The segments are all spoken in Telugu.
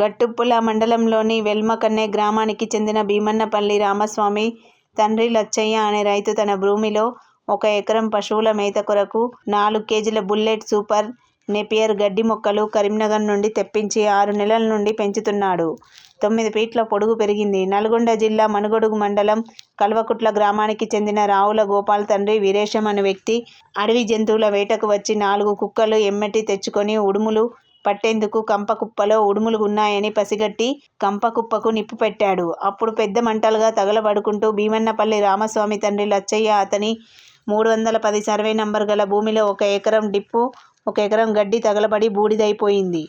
గట్టుప్పల మండలంలోని వెల్మకన్నె గ్రామానికి చెందిన భీమన్నపల్లి రామస్వామి తండ్రి లచ్చయ్య అనే రైతు తన భూమిలో 1 ఎకరం పశువుల మేత కొరకు 4 కేజీల బుల్లెట్ సూపర్ నెపియర్ గడ్డి మొక్కలు కరీంనగర్ నుండి తెప్పించి 6 నెలల నుండి పెంచుతున్నాడు. 9 ఫీట్ల పొడుగు పెరిగింది. నల్గొండ జిల్లా మనుగొడుగు మండలం కల్వకుట్ల గ్రామానికి చెందిన రావుల గోపాల్ తండ్రి వీరేశం అనే వ్యక్తి అడవి జంతువుల వేటకు వచ్చి 4 కుక్కలు ఎమ్మటి తెచ్చుకొని ఉడుములు పట్టేందుకు కంపకుప్పలో ఉడుములు ఉన్నాయని పసిగట్టి కంపకుప్పకు నిప్పు పెట్టాడు. అప్పుడు పెద్ద మంటలుగా తగలబడుకుంటూ భీమన్నపల్లి రామస్వామి తండ్రి లచ్చయ్య అతని 310 సర్వే నంబర్ గల భూమిలో 1 ఎకరం డిప్పు 1 ఎకరం గడ్డి తగలబడి బూడిదైపోయింది.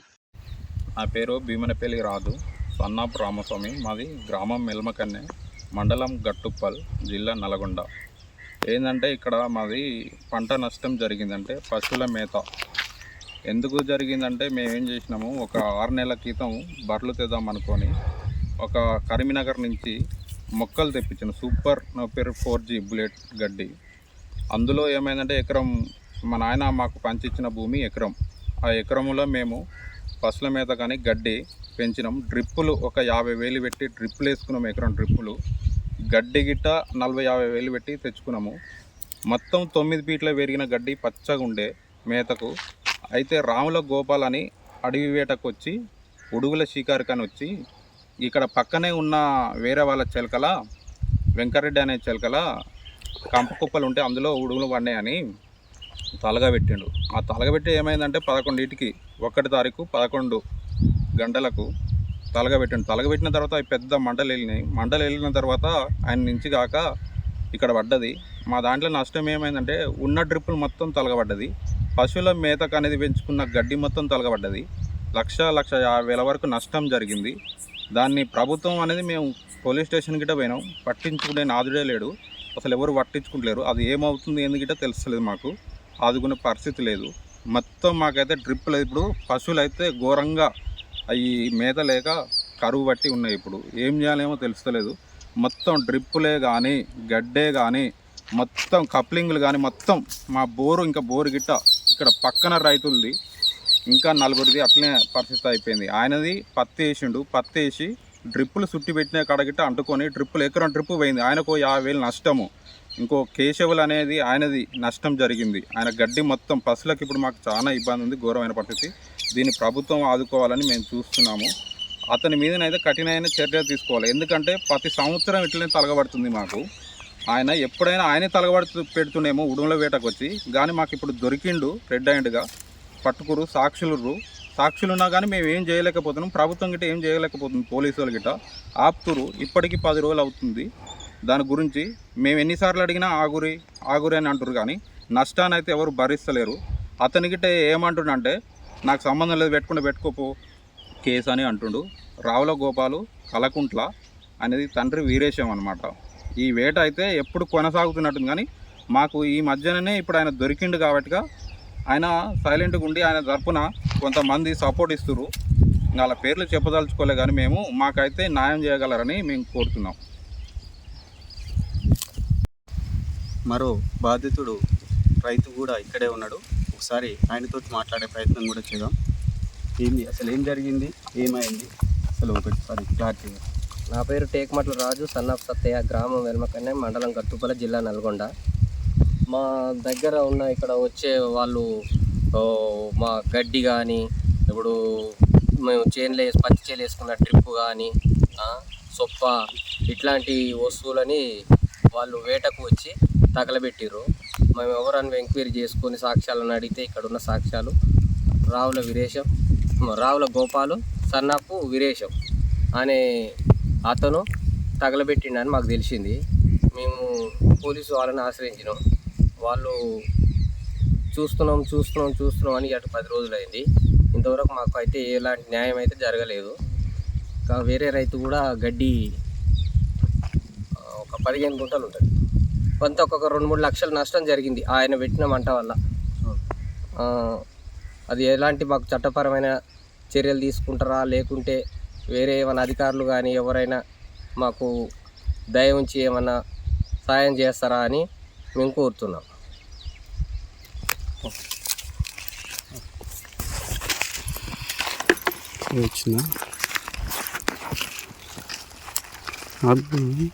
నా పేరు భీమన్నపల్లి రాజు, సన్నాపు రామస్వామి. మాది గ్రామం మెల్మకన్నె, మండలం గట్టుప్పల్, జిల్లా నల్గొండ. ఏంటంటే ఇక్కడ మాది పంట నష్టం జరిగిందంటే పశువుల మేత ఎందుకు జరిగిందంటే మేమేం చేసినాము, ఒక 6 నెలల క్రితం బర్రెలు తెద్దాం అనుకొని ఒక కరీంనగర్ నుంచి మొక్కలు తెప్పించాను, సూపర్ నెపియర్ 4G బుల్లెట్ గడ్డి. అందులో ఏమైందంటే ఎకరం మా నాయన మాకు పంచిచ్చిన భూమి ఎకరం. ఆ ఎకరంలో మేము పశువుల మేత కానీ గడ్డి పెంచినాం. డ్రిప్పులు ఒక 50,000 పెట్టి డ్రిప్పులు వేసుకున్నాము. ఎకరం డ్రిప్పులు గడ్డి గిట్ట 40-50,000 పెట్టి తెచ్చుకున్నాము. మొత్తం 9 ఫీట్ల పెరిగిన గడ్డి పచ్చగా ఉండే మేతకు. అయితే రావుల గోపాల్ అని అడవి వేటకు వచ్చి ఉడుగుల షికారుకని వచ్చి ఇక్కడ పక్కనే ఉన్న వేరే వాళ్ళ చిలకల వెంకరెడ్డి అనే చిలకల కంపకుప్పలు ఉంటే అందులో ఉడుగులు పడినాయని తలగబెట్టిండు. ఆ తలగబెట్టి ఏమైందంటే 11కి 1 తారీఖు 11 గంటలకు తలగబెట్టిండు. తలగబెట్టిన తర్వాత అవి పెద్ద మంటలు వెళ్ళినాయి. మంటలు వెళ్ళిన తర్వాత ఆయన నుంచి కాక ఇక్కడ పడ్డది. మా దాంట్లో నష్టం ఏమైందంటే ఉన్న డ్రిప్పులు మొత్తం తలగబడ్డది. పశువుల మేతకు అనేది పెంచుకున్న గడ్డి మొత్తం తలగబడ్డది. 1,50,000 వరకు నష్టం జరిగింది. దాన్ని ప్రభుత్వం అనేది మేము పోలీస్ స్టేషన్ గిట్ట పోయినాం, పట్టించుకునే నాదుడే లేడు, అసలు ఎవరు పట్టించుకుంటలేరు. అది ఏమవుతుంది ఎందుకంటే తెలుస్తలేదు, మాకు ఆదుకునే పరిస్థితి లేదు. మొత్తం మాకైతే డ్రిప్పులు ఇప్పుడు పశువులు అయితే ఘోరంగా అవి మేత లేక కరువు బట్టి ఉన్నాయి. ఇప్పుడు ఏం చేయాలేమో తెలుస్తలేదు. మొత్తం డ్రిప్పులే కానీ గడ్డే కానీ మొత్తం కప్లింగ్లు కానీ మొత్తం మా బోరు ఇంకా బోరు గిట్ట ఇక్కడ పక్కన రైతులది ఇంకా 4గురిది అట్లనే పరిస్థితి అయిపోయింది. ఆయనది పత్తి వేసిండు, పత్తి వేసి డ్రిప్పులు చుట్టి పెట్టిన కడగిట్ట అంటుకొని డ్రిప్పులు ఎకరం డ్రిప్పు పోయింది. ఆయనకు 50,000 నష్టము. ఇంకో కేశవులు అనేది ఆయనది నష్టం జరిగింది. ఆయన గడ్డి మొత్తం పశువులకు ఇప్పుడు మాకు చాలా ఇబ్బంది ఉంది, ఘోరమైన పరిస్థితి. దీన్ని ప్రభుత్వం ఆదుకోవాలని మేము చూస్తున్నాము. అతని మీదనైతే కఠినమైన చర్యలు తీసుకోవాలి. ఎందుకంటే ప్రతి సంవత్సరం ఇట్లనే తలగబడుతుంది మాకు. ఆయన ఎప్పుడైనా ఆయనే తలగబడుతూ పెడుతుండేమో ఉడుముల వేటకు వచ్చి, కానీ మాకు ఇప్పుడు దొరికిండు రెడ్ హ్యాండ్గా. పట్టుకురు సాక్షులు ఉన్నా కానీ మేము ఏం చేయలేకపోతున్నాం. ప్రభుత్వం గిట్ట ఏం చేయలేకపోతుంది. పోలీసు వాళ్ళు గిట్ట ఆపుతురు. ఇప్పటికీ 10 రోజులు అవుతుంది. దాని గురించి మేము ఎన్నిసార్లు అడిగినా ఆగురి అని అంటారు, కానీ నష్టాన్ని అయితే ఎవరు భరిస్తలేరు. అతని గిట్ట ఏమంటుండంటే నాకు సంబంధం లేదు, పెట్టుకోపో కేసు అని అంటుండు. రావుల గోపాలు కలకుంట్ల అనేది తండ్రి వీరేశం అన్నమాట. ఈ వేట అయితే ఎప్పుడు కొనసాగుతున్నట్టుంది, కానీ మాకు ఈ మధ్యననే ఇప్పుడు ఆయన దొరికిండు కాబట్టి ఆయన సైలెంట్గా ఉండి ఆయన తరపున కొంతమంది సపోర్ట్ ఇస్తున్నారు. వాళ్ళ పేర్లు చెప్పదలుచుకోలే, కానీ మాకైతే న్యాయం చేయగలరని మేము కోరుతున్నాం. మరో బాధితుడు రైతు కూడా ఇక్కడే ఉన్నాడు. ఒకసారి ఆయనతో మాట్లాడే ప్రయత్నం కూడా చేద్దాం. ఏంది అసలు ఏం జరిగింది, ఏమైంది అసలు ఒకసారి క్లారిటీ. నా పేరు టేక్మట్ల రాజు, సన్నాఫ్ సత్తయ్య, గ్రామం వెల్మకన్నె, మండలం గట్టుప్పల, జిల్లా నల్గొండ. మా దగ్గర ఉన్న ఇక్కడ వచ్చే వాళ్ళు మా గడ్డి కానీ ఇప్పుడు మేము పత్తి చేలు వేసుకున్న డ్రిప్ కానీ సొప్ప ఇట్లాంటి వస్తువులని వాళ్ళు వేటకు వచ్చి తగలబెట్టిర్రు. మేము ఎవరన్నా ఎంక్వైరీ చేసుకొని సాక్ష్యాలను అడిగితే ఇక్కడ ఉన్న సాక్ష్యాలు రావుల గోపాలు సన్నాపు వీరేశం అనే అతను తగలబెట్టిండని మాకు తెలిసింది. మేము పోలీసు వాళ్ళని ఆశ్రయించినాం. వాళ్ళు చూస్తున్నాం అని అటు 10 రోజులు అయింది. ఇంతవరకు మాకు అయితే ఎలాంటి న్యాయం అయితే జరగలేదు. వేరే రైతు కూడా గడ్డి ఒక 15 గుంటలు ఉంటుంది, కొంత ఒక 2-3 లక్షల నష్టం జరిగింది ఆయన పెట్టిన మంట వల్ల. అది ఎలాంటి మాకు చట్టపరమైన చర్యలు తీసుకుంటారా, లేకుంటే వేరే ఏమైనా అధికారులు కానీ ఎవరైనా మాకు దయ ఉంచి ఏమైనా సాయం చేస్తారా అని మేము కోరుతున్నాం. వచ్చిందా? అది